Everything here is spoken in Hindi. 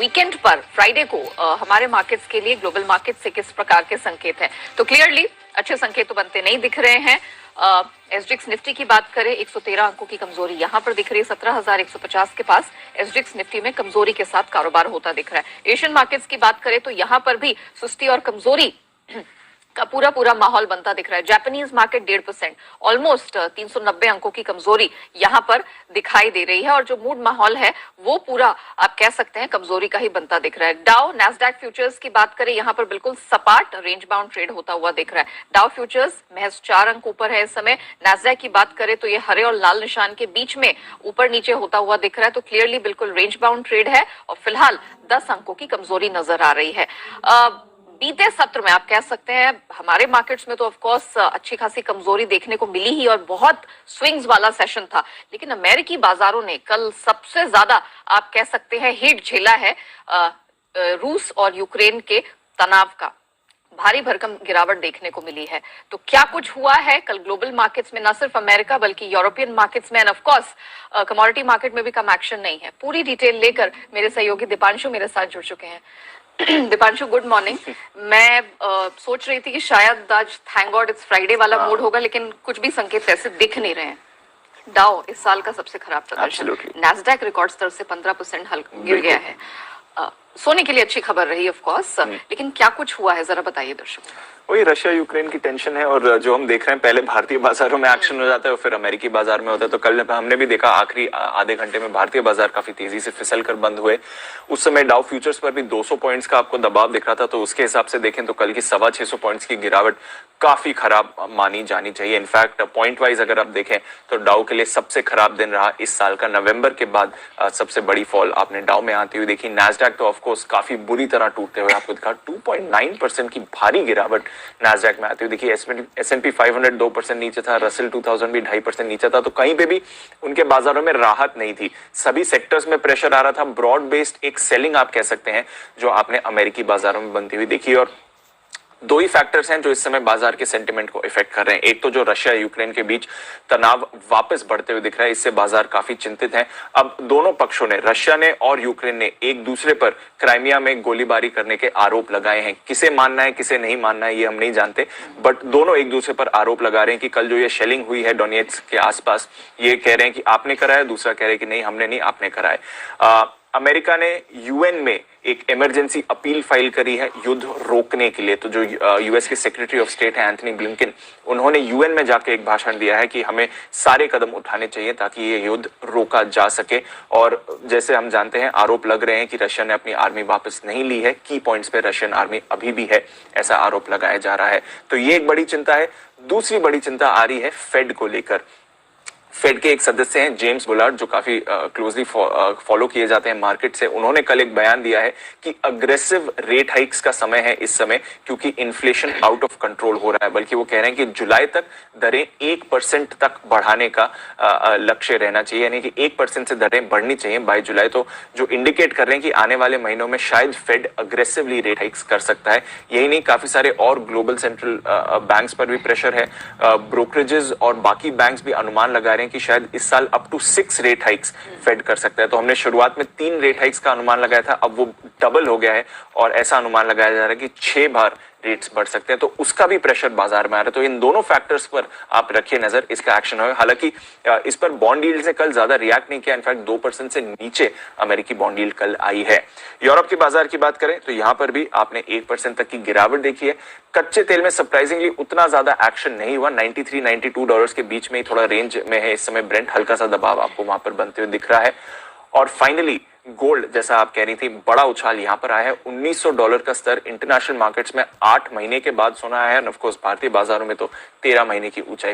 वीकेंड पर फ्राइडे को हमारे मार्केट्स के लिए ग्लोबल मार्केट से किस प्रकार के संकेत हैं? तो क्लियरली अच्छे संकेत तो बनते नहीं दिख रहे हैं। एसजीएक्स निफ्टी की बात करें, 113 अंकों की कमजोरी यहां पर दिख रही है। 17,150 के पास एसजीएक्स निफ्टी में कमजोरी के साथ कारोबार होता दिख रहा है। एशियन मार्केट्स की बात करें तो यहां पर भी सुस्ती और कमजोरी का पूरा माहौल बनता दिख रहा है। जापानीज मार्केट 1.5%, ऑलमोस्ट 390 अंकों की कमजोरी यहां पर दिखाई दे रही है और जो मूड माहौल है वो पूरा आप कह सकते हैं कमजोरी का ही बनता दिख रहा है। डाउ नैस्डैक फ्यूचर्स की बात करें, यहां पर बिल्कुल सपाट रेंज बाउंड ट्रेड होता हुआ दिख रहा है। डाउ फ्यूचर्स महज 4 अंक ऊपर है इस समय। नैस्डैक की बात करें तो ये हरे और लाल निशान के बीच में ऊपर नीचे होता हुआ दिख रहा है। तो क्लियरली बिल्कुल रेंज बाउंड ट्रेड है और फिलहाल 10 अंकों की कमजोरी नजर आ रही है। बीते सत्र में आप कह सकते हैं हमारे मार्केट्स में तो ऑफ कोर्स अच्छी खासी कमजोरी देखने को मिली ही और बहुत स्विंग्स वाला सेशन था, लेकिन अमेरिकी बाजारों ने कल सबसे ज्यादा आप कह सकते हैं हिट झेला है रूस और यूक्रेन के तनाव का। भारी भरकम गिरावट देखने को मिली है। तो क्या कुछ हुआ है कल ग्लोबल मार्केट्स में, न सिर्फ अमेरिका बल्कि यूरोपियन मार्केट्स में, end of course commodity market में भी कम एक्शन नहीं है। पूरी डिटेल लेकर मेरे सहयोगी दीपांशु मेरे साथ जुड़ चुके हैं। Deepanshu, good morning. मैं सोच रही थी कि शायद आज थैंक गॉड इट्स फ्राइडे वाला मूड होगा, लेकिन कुछ भी संकेत ऐसे दिख नहीं रहे हैं। डाउ इस साल का सबसे खराब प्रदर्शन, नैस्डैक रिकॉर्ड स्तर से 15% गिर गया है। सोने के लिए अच्छी खबर रही ऑफ कोर्स, लेकिन क्या कुछ हुआ है जरा बताइए दर्शकों। वही रशिया यूक्रेन की टेंशन है और जो हम देख रहे हैं पहले भारतीय बाजारों में एक्शन हो जाता है और फिर अमेरिकी बाजार में होता है। तो कल हमने भी देखा आखिरी आधे घंटे में भारतीय बाजार काफी तेजी से फिसल कर बंद हुए। उस समय डाउ फ्यूचर्स पर भी 200 पॉइंट्स का आपको दबाव दिख रहा था। तो उसके हिसाब से देखें तो कल की 650 पॉइंट्स की गिरावट काफी खराब मानी जानी चाहिए। इनफैक्ट पॉइंट वाइज अगर आप देखें तो डाउ के लिए सबसे खराब दिन रहा इस साल का। नवंबर के बाद सबसे बड़ी फॉल आपने डाउ में आती हुई देखी। नैस्डैक तो ऑफकोर्स काफी बुरी तरह टूटते हुए आपको दिखा। 2.9% की भारी गिरावट नैस्डैक में आती हुई देखिए। S&P 500 2% नीचे था, रसेल 2000 भी 2.5% नीचे था। तो कहीं पे भी उनके बाजारों में राहत नहीं थी। सभी सेक्टर्स में प्रेशर आ रहा था। ब्रॉड बेस्ड एक सेलिंग आप कह सकते हैं जो आपने अमेरिकी बाजारों में बनती हुई देखी। और दो ही फैक्टर्स हैं जो इस समय बाजार के सेंटिमेंट को इफेक्ट कर रहे हैं। एक तो जो रशिया यूक्रेन के बीच तनाव वापस बढ़ते हुए दिख रहा है, इससे बाजार काफी चिंतित हैं। अब दोनों पक्षों ने, रशिया ने और यूक्रेन ने, एक दूसरे पर क्राइमिया में गोलीबारी करने के आरोप लगाए हैं। किसे मानना है किसे नहीं मानना है ये हम नहीं जानते, बट दोनों एक दूसरे पर आरोप लगा रहे हैं कि कल जो ये शेलिंग हुई है डोनेट्स्क के आसपास, ये कह रहे हैं कि आपने कराया, दूसरा कह रहे हैं कि नहीं हमने नहीं, आपने कराया। अमेरिका ने यूएन में एक इमरजेंसी अपील फाइल करी है युद्ध रोकने के लिए। तो जो यूएस के सेक्रेटरी ऑफ स्टेट है एंथनी ब्लिंकन, उन्होंने यूएन में जाके एक भाषण दिया है कि हमें सारे कदम उठाने चाहिए ताकि ये युद्ध रोका जा सके। और जैसे हम जानते हैं आरोप लग रहे हैं कि रशिया ने अपनी आर्मी वापस नहीं ली है, की पॉइंट्स पे रशियन आर्मी अभी भी है, ऐसा आरोप लगाया जा रहा है। तो ये एक बड़ी चिंता है। दूसरी बड़ी चिंता आ रही है फेड को लेकर। फेड के एक सदस्य हैं जेम्स बुलार्ड, जो काफी क्लोजली फॉलो किए जाते हैं मार्केट से। उन्होंने कल एक बयान दिया है कि अग्रेसिव रेट हाइक्स का समय है इस समय, क्योंकि इन्फ्लेशन आउट ऑफ कंट्रोल हो रहा है। बल्कि वो कह रहे हैं कि जुलाई तक दरें 1% तक बढ़ाने का लक्ष्य रहना चाहिए, यानी कि 1% से दरें बढ़नी चाहिए बाय जुलाई। तो जो इंडिकेट कर रहे हैं कि आने वाले महीनों में शायद फेड अग्रेसिवली रेट हाइक्स कर सकता है। यही नहीं, काफी सारे और ग्लोबल सेंट्रल बैंक्स पर भी प्रेशर है। ब्रोकरेजेस और बाकी बैंक्स भी अनुमान लगा रहे हैं कि शायद इस साल up to 6 rate hikes Fed कर सकता है। तो हमने शुरुआत में 3 रेट हाइक्स का अनुमान लगाया था, अब वो डबल हो गया है और ऐसा अनुमान लगाया जा रहा है कि 6 बार रेट्स बढ़ सकते हैं। तो उसका भी प्रेशर बाजार में आ रहा है। तो इन दोनों फैक्टर्स पर आप रखिए नजर, इसका एक्शन हो। हालांकि इस पर बॉन्ड यील्ड से कल ज्यादा रिएक्ट नहीं किया। इनफैक्ट 2% से नीचे अमेरिकी बॉन्ड यील्ड कल आई है। यूरोप के बाजार की बात करें तो यहां पर भी आपने 1% तक की गिरावट देखी है। कच्चे तेल में सरप्राइजिंगली उतना ज्यादा एक्शन नहीं हुआ। $93-92 के बीच में ही थोड़ा रेंज में है इस समय ब्रेंट। हल्का सा दबाव आपको वहां पर बनते हुए दिख रहा है। और फाइनली गोल्ड, जैसा आप कह रही थी, बड़ा उछाल यहां पर आया है। $1900 का स्तर इंटरनेशनल मार्केट्स में 8 महीने के बाद सोना आया है। ऑफ कोर्स भारतीय बाजारों में तो 13 महीने की ऊंचाई